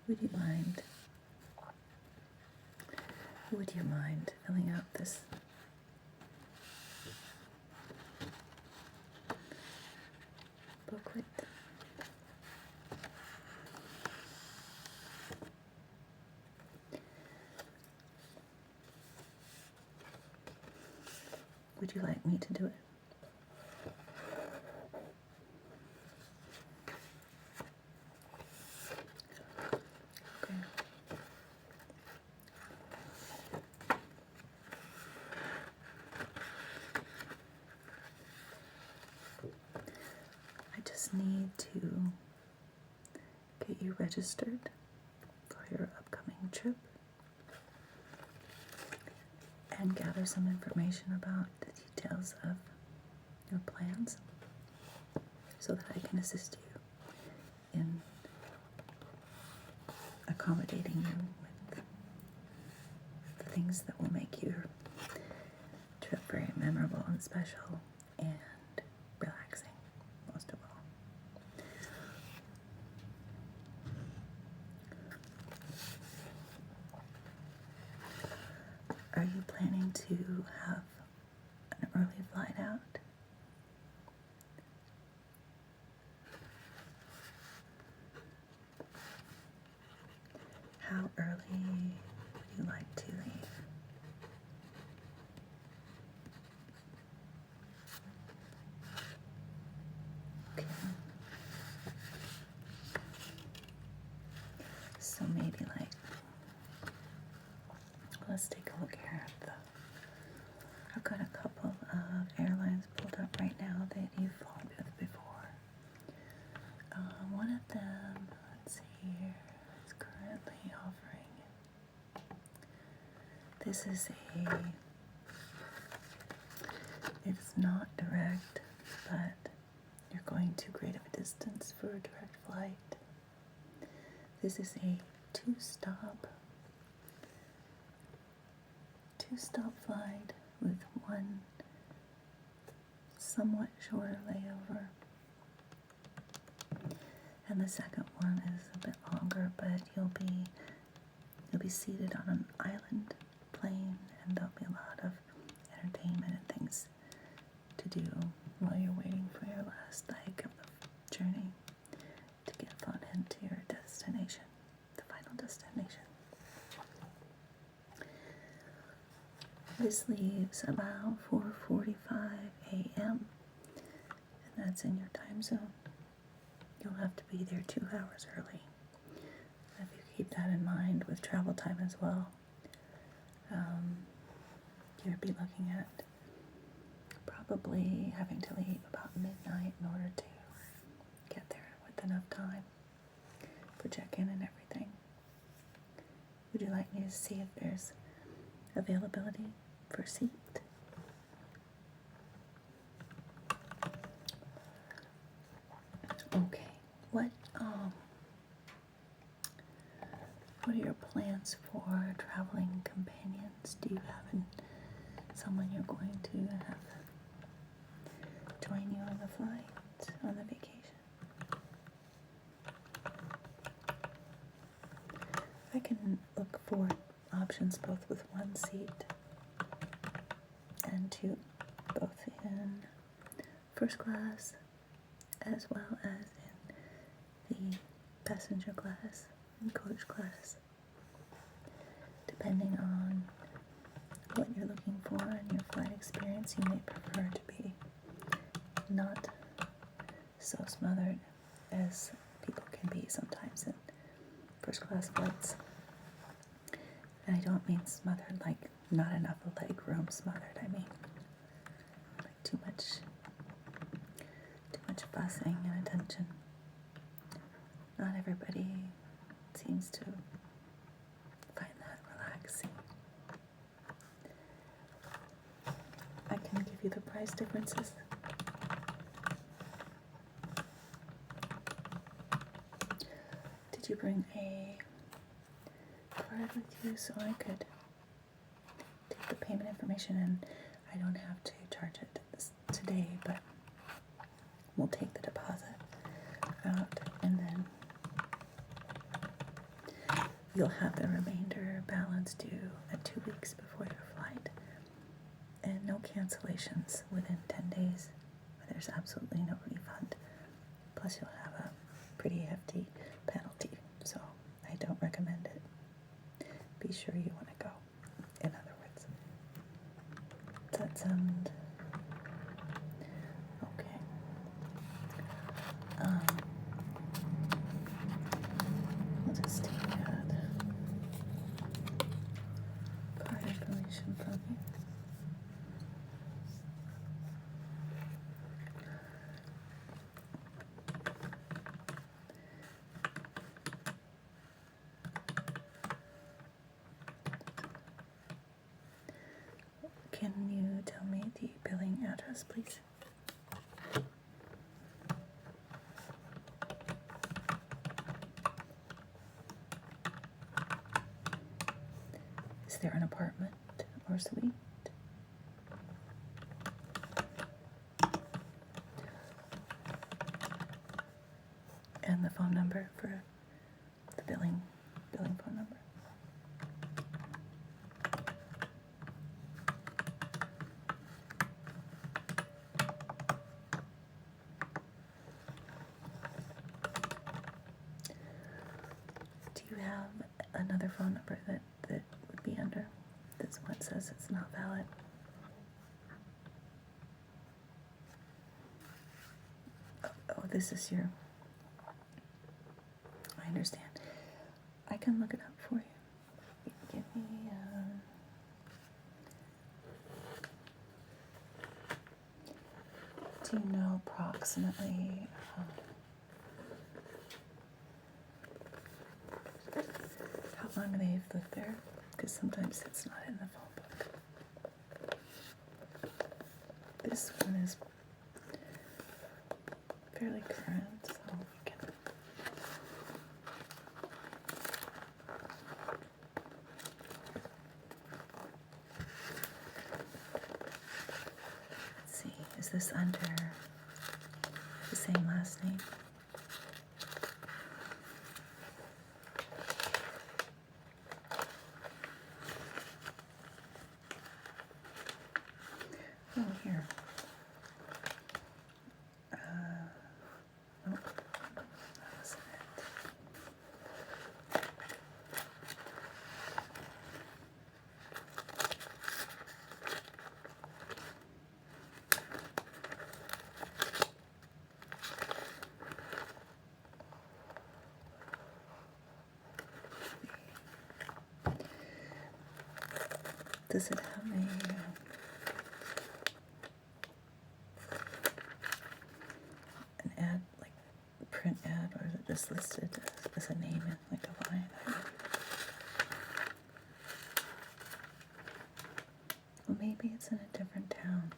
Would you mind filling out this booklet? Would you like me to do it? Okay. I just need to get you registered for your upcoming trip and gather some information about the details of your plans so that I can assist you in accommodating you with the things that will make your trip very memorable and special and relaxing, most of all. Are you planning to have an early flight out? How early would you like to leave? Okay. So maybe let's take a look here at I've got a couple of airlines pulled up right now that you've flown with before. One of them, let's see here, is currently offering. This is it's not direct, but you're going too great of a distance for a direct flight. This is a two-stop flight with one somewhat shorter layover. And the second one is a bit longer, but you'll be seated on an island plane, and there'll be a lot of entertainment and things to do while you're waiting for your last leg of the journey to get flown into your destination, the final destination. This leaves about 4:45 a.m. and that's in your time zone. You'll have to be there 2 hours early. If you keep that in mind with travel time as well, you'll be looking at probably having to leave about midnight in order to get there with enough time for check-in and everything. Would you like me to see if there's availability for a seat? Okay. What are your plans for traveling companions? Do you have someone you're going to have join you on the flight, on the vacation? I can look for options both with one seat and two, both in first class as well as in the passenger class and coach class, depending on what you're looking for and your flight experience. You may prefer to be not so smothered as people can be sometimes in first class flights. And I don't mean smothered like not enough leg room smothered. I mean like too much fussing and attention. Not everybody seems to find that relaxing. I can give you the price differences. Did you bring a card with you so I could take the payment information? And I don't have to charge it today, but we'll take the deposit out and then you'll have the remainder balance due at 2 weeks before your flight. And no cancellations within 10 days. There's absolutely no refund. Plus you'll have a pretty hefty penalty, so I don't recommend it. Be sure you want to go, in other words. Does that sound okay? I'll just take that card information from you. Can you tell me the billing address, please? Is there an apartment or suite? And the phone number for the billing phone number. Do you have another phone number that would be under this one says it's not valid? Oh, this is your... I understand. I can look it up for you. Give me... do you know approximately... how long they've lived there? Because sometimes it's not in the phone book. This one is fairly current, so we can... Let's see, is this under the same last name? Oh, here. Nope, that wasn't it. Does it have an ad, like print ad, or is it just listed as a name in like a line item? Well, maybe it's in a different town.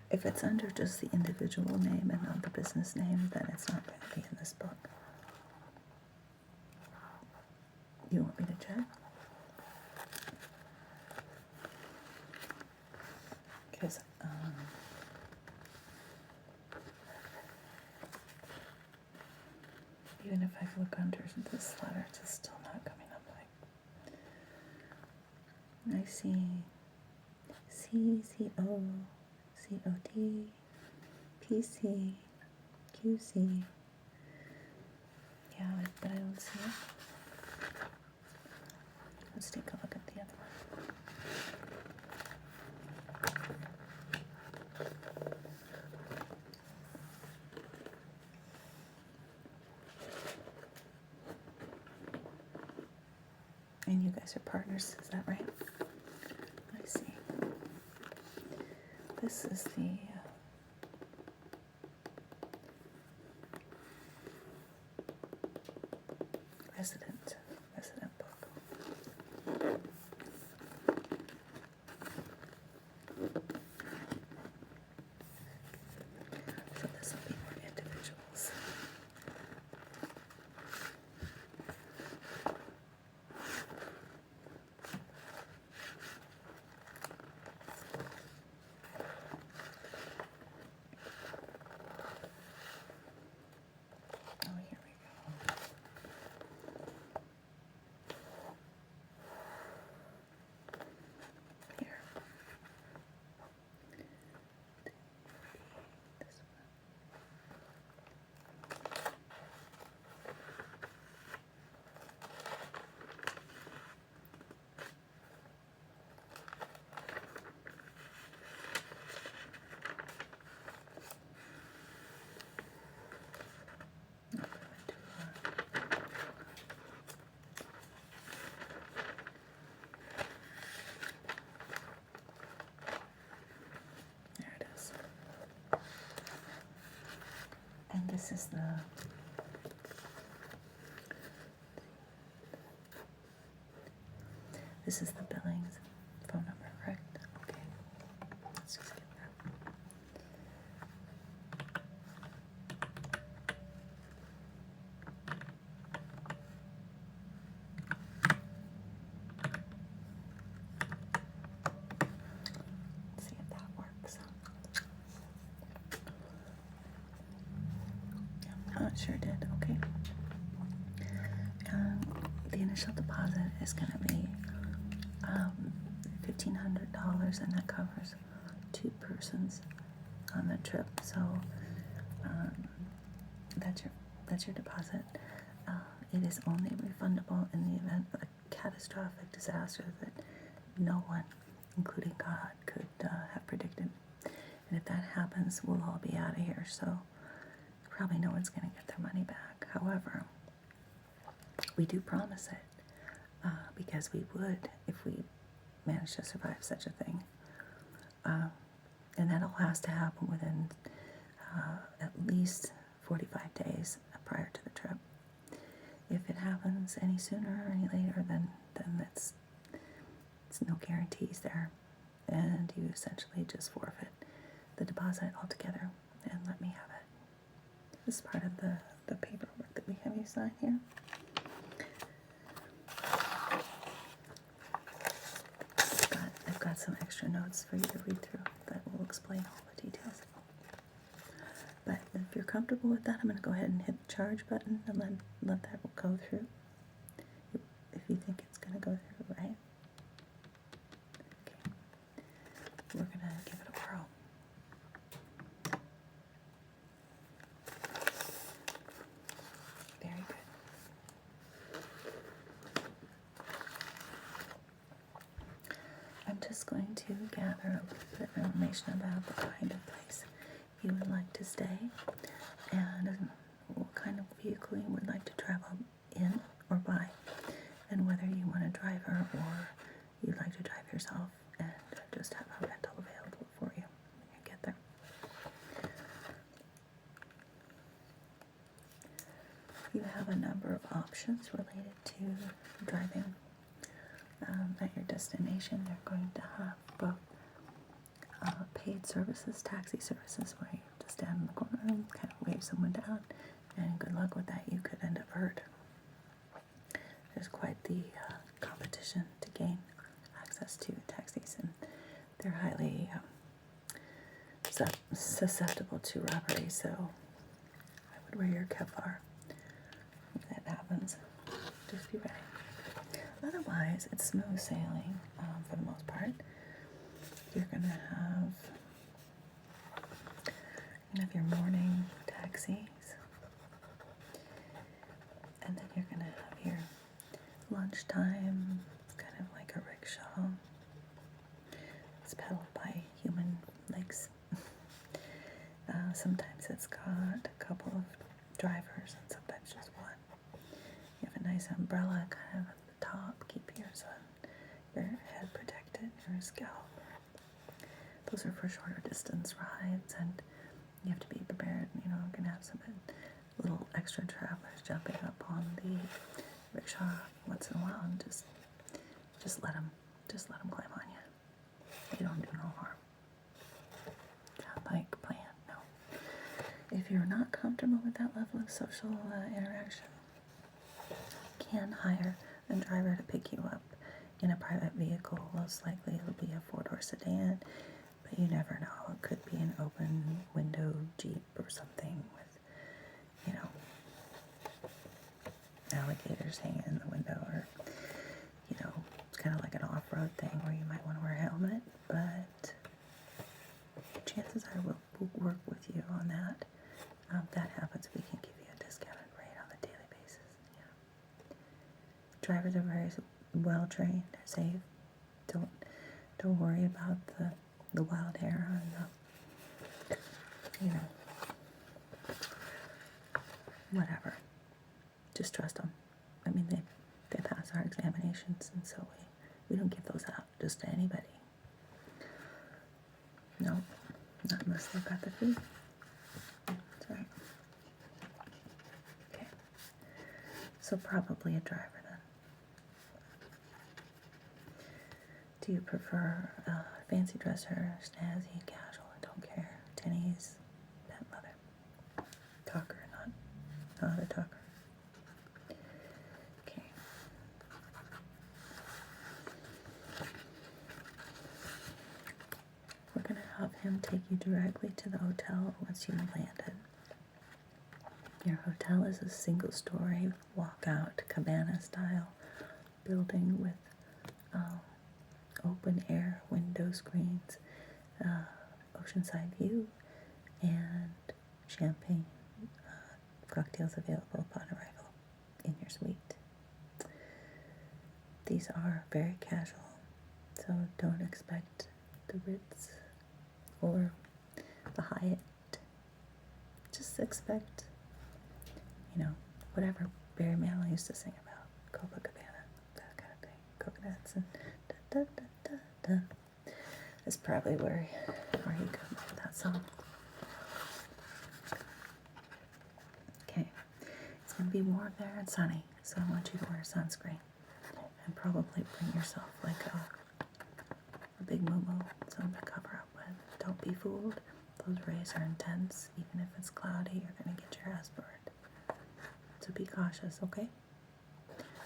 If it's under just the individual name and not the business name, then it's not going to be in this book. You want me to check? Because, even if I look under this letter, it's just still not coming up. Like, I see CCO, COD, PC, QC. Yeah, but I don't see it. Let's take a look at the other one. And you guys are partners, is that right? I see. This is the resident book. So this will be more individuals. this is the billing's phone number, correct? Okay. Let's just get that. Let's see if that works. Oh, it sure did. Okay. The initial deposit is going to be $1,500, and that covers 2 persons on the trip. So that's your deposit. It is only refundable in the event of a catastrophic disaster that no one, including God, could have predicted. And if that happens, we'll all be out of here. So probably no one's going to get their money back. However, we do promise it because we would if we managed to survive such a thing. And that all has to happen within at least 45 days prior to the trip. If it happens any sooner or any later, then it's no guarantees there, and you essentially just forfeit the deposit altogether and let me have it. This is part of the paperwork that we have you sign here. I've got some extra notes for you to read through that will explain all the details. But if you're comfortable with that, I'm going to go ahead and hit the charge button and let that go through. If you think it's going to go through, right? Okay. We're going to give it a whirl. Very good. I'm just going to gather a little bit of information about the kind of place you would like to stay and what kind of vehicle you would like to travel in or by, and whether you want a driver or you'd like to drive yourself and just have a rental available for you when you get there. You have a number of options related to driving at your destination. They're going to have both paid services, taxi services, where you just stand in the corner and kind of wave someone down, and good luck with that, you could end up hurt. There's quite the competition to gain access to taxis, and they're highly susceptible to robbery, so I would wear your Kevlar if that happens. Just be ready. Otherwise, it's smooth sailing for the most part. You're going to have your morning taxis, and then you're going to have your lunchtime. It's kind of like a rickshaw. It's pedaled by human legs. Sometimes it's got a couple of drivers, and sometimes just one. You have a nice umbrella kind of at the top, keep your head protected, your scalp. Those are for shorter distance rides, and you have to be prepared. You're going to have some little extra travelers jumping up on the rickshaw once in a while, and just let them climb on you. They don't do no harm. Sound like a plan? No. If you're not comfortable with that level of social interaction, you can hire a driver to pick you up in a private vehicle. Most likely it'll be a 4-door sedan, but you never know. It could be an open window Jeep or something with, alligators hanging in the window, or, it's kind of like an off-road thing where you might want to wear a helmet, but chances are we'll work with you on that. If that happens, we can give you a discounted rate on a daily basis. Drivers are very well trained, they're safe. Don't worry about the wild hair and whatever. Just trust them. I mean, they pass our examinations, and so we don't give those out just to anybody. No, not unless they've got the fee. That's right. So probably a driver then. Do you prefer fancy dresser, snazzy, casual, don't care, tinnies, pet leather, talker, not a talker? Okay. We're going to have him take you directly to the hotel once you've landed. Your hotel is a single-story, walkout, cabana-style building with open-air window screens, oceanside view, and champagne cocktails available upon arrival in your suite. These are very casual, so don't expect the Ritz or the Hyatt. Just expect, whatever Barry Manilow used to sing about, Copacabana, that kind of thing, coconuts and da-da-da-da-da. That's probably where he comes up with that song. Okay, it's going to be warm there and sunny, so I want you to wear sunscreen and probably bring yourself like a big moo-moo, something to cover up with. Don't be fooled. Those rays are intense. Even if it's cloudy, you're going to get your ass burned. So be cautious, okay?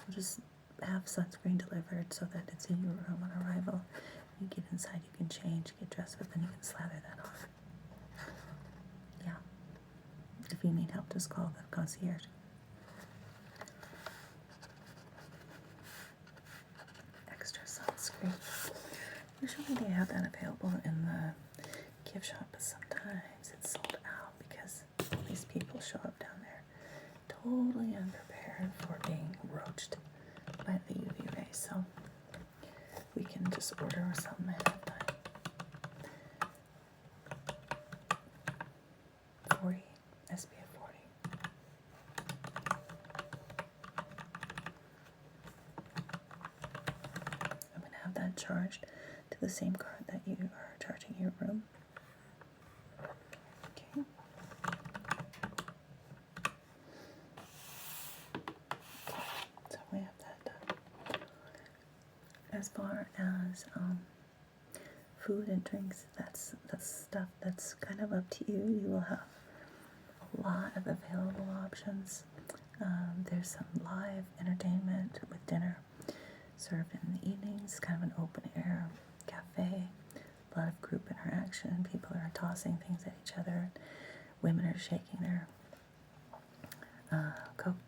We'll just have sunscreen delivered so that it's in your room on arrival. You get inside, you can change, get dressed with, and you can slather that on. Yeah. If you need help, just call the concierge. Extra sunscreen. Usually they have that available in the gift shop, but sometimes it's sold out because these people show up down there totally unprepared for being roached by the UV rays. So we can just order something ahead of time. 40, SPF 40. I'm going to have that charged to the same card that you are charging your room. Okay. So we have that done. As far as food and drinks, that's stuff that's kind of up to you. You will have a lot of available options. There's some live entertainment with dinner served in the evenings, kind of an open air cafe, a lot of group interaction. People are tossing things at each other. Women are shaking their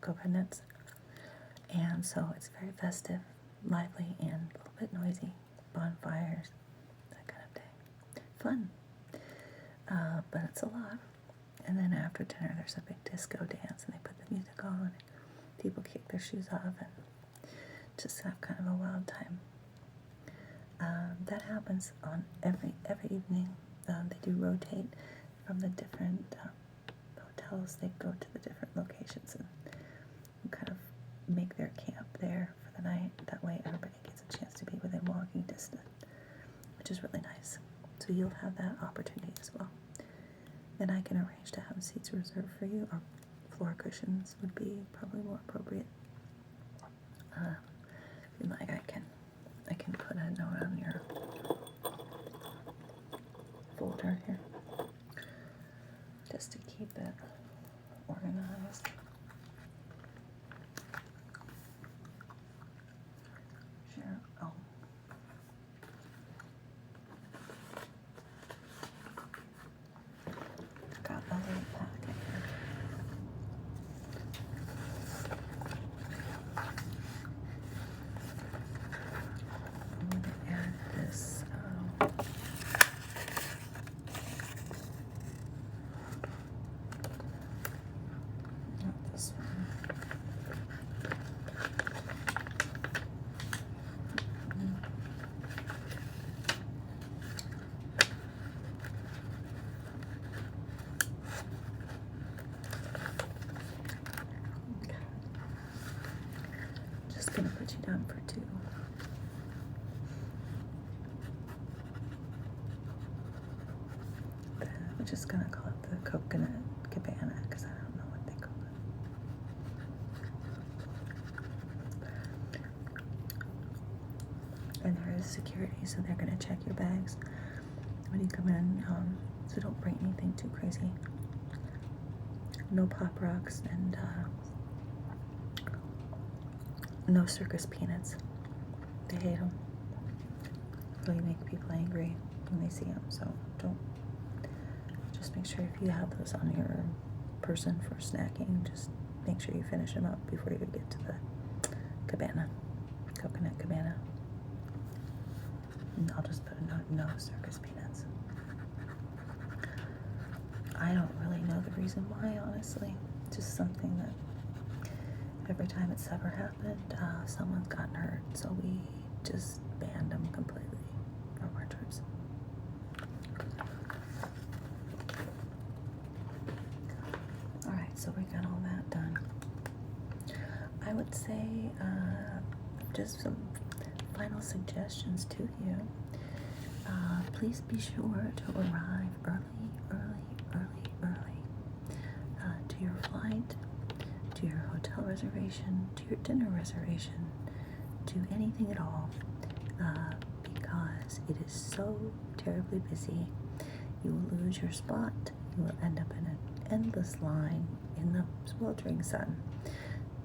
coconuts. And so it's very festive, lively, and a little bit noisy. Bonfires, that kind of thing. Fun. But it's a lot. And then after dinner, there's a big disco dance, and they put the music on. People kick their shoes off and just have kind of a wild time. That happens on every evening. They do rotate from the different hotels. They go to the different locations and kind of make their camp there for the night. That way everybody gets a chance to be within walking distance, which is really nice. So you'll have that opportunity as well. And I can arrange to have seats reserved for you, or floor cushions would be probably more appropriate. If you like, I can put a note on your folder here, just to keep it organized. Sure. Oh. Got a little packet here. I'm going to add this. Not this one. Just going to put you down for 2. We're just going to call it the Coconut Cabana because I don't know what they call security, so they're gonna check your bags when you come in. So don't bring anything too crazy. No Pop Rocks and no circus peanuts. They hate them. Really make people angry when they see them. So don't. Just make sure if you have those on your person for snacking, just make sure you finish them up before you get to the coconut cabana. And I'll just put a no circus peanuts. I don't really know the reason why, honestly. Just something that every time it's ever happened, someone's gotten hurt, so we just banned them completely from our trips. Alright, so we got all that done. I would say just some final suggestions to you. Please be sure to arrive early to your flight, to your hotel reservation, to your dinner reservation, to anything at all, because it is so terribly busy. You will lose your spot. You will end up in an endless line in the sweltering sun,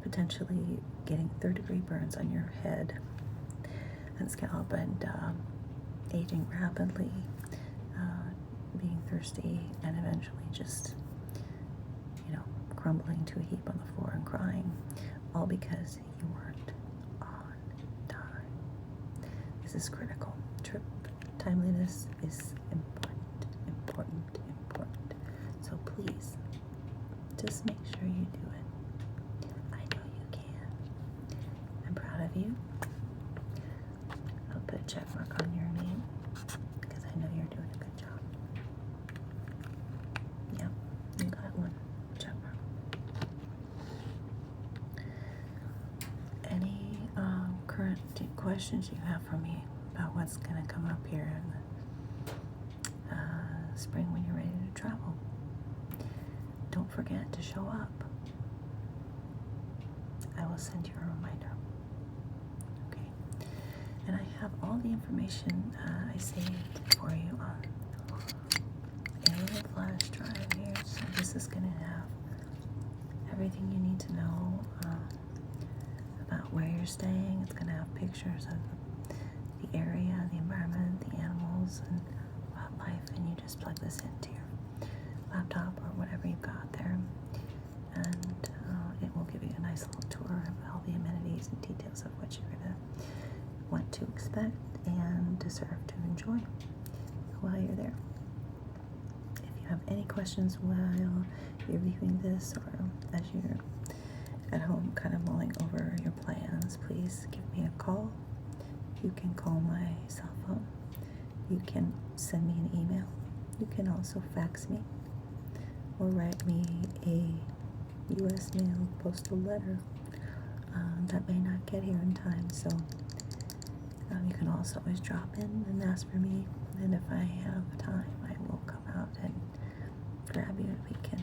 potentially getting third-degree burns on your head and scalp, and aging rapidly, being thirsty, and eventually just, crumbling to a heap on the floor and crying, all because you weren't on time. This is critical. Trip timeliness is important. So please, just make sure you do it. I know you can. I'm proud of you. I'll put a check mark on your name because I know you're doing a good job. Yeah, you got one check mark. Any current questions you have for me about what's going to come up here in the spring when you're ready to travel? Don't forget to show up. I will send you a reminder. Okay. And I have all the information I saved for you on a flash drive here. So this is going to have everything you need to know about where you're staying. It's going to have pictures of the area, the environment, the animals, and wildlife. And you just plug this into your laptop or whatever you've got there, and it will give you a nice little tour of all the amenities and details of what you're going to want to expect and deserve to enjoy while you're there. If you have any questions while you're leaving this, or as you're at home kind of mulling over your plans, please give me a call. You can call my cell phone. You can send me an email. You can also fax me or write me a U.S. mail postal letter that may not get here in time. So you can also always drop in and ask for me, and if I have time, I will come out and grab you, and we can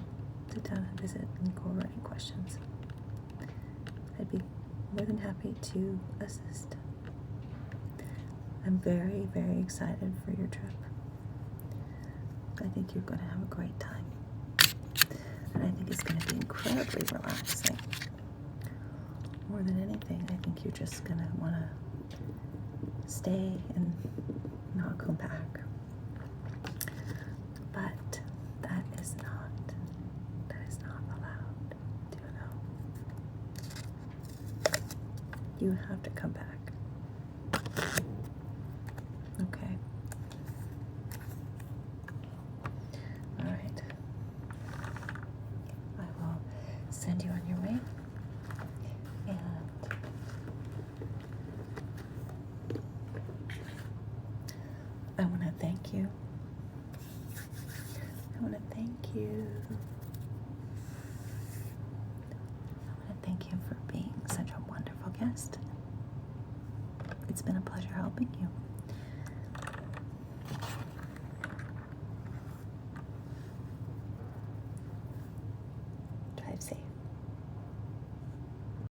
sit down and visit and go over any questions. I'd be more than happy to assist. I'm very, very excited for your trip. I think you're going to have a great time. And I think it's going to be incredibly relaxing. More than anything, I think you're just going to want to stay and not come back. But that is not allowed. Do you know? You have to come back. Okay. All right. I will send you on your way. And I want to thank you. I want to thank you for being such a wonderful guest. It's been a pleasure helping you.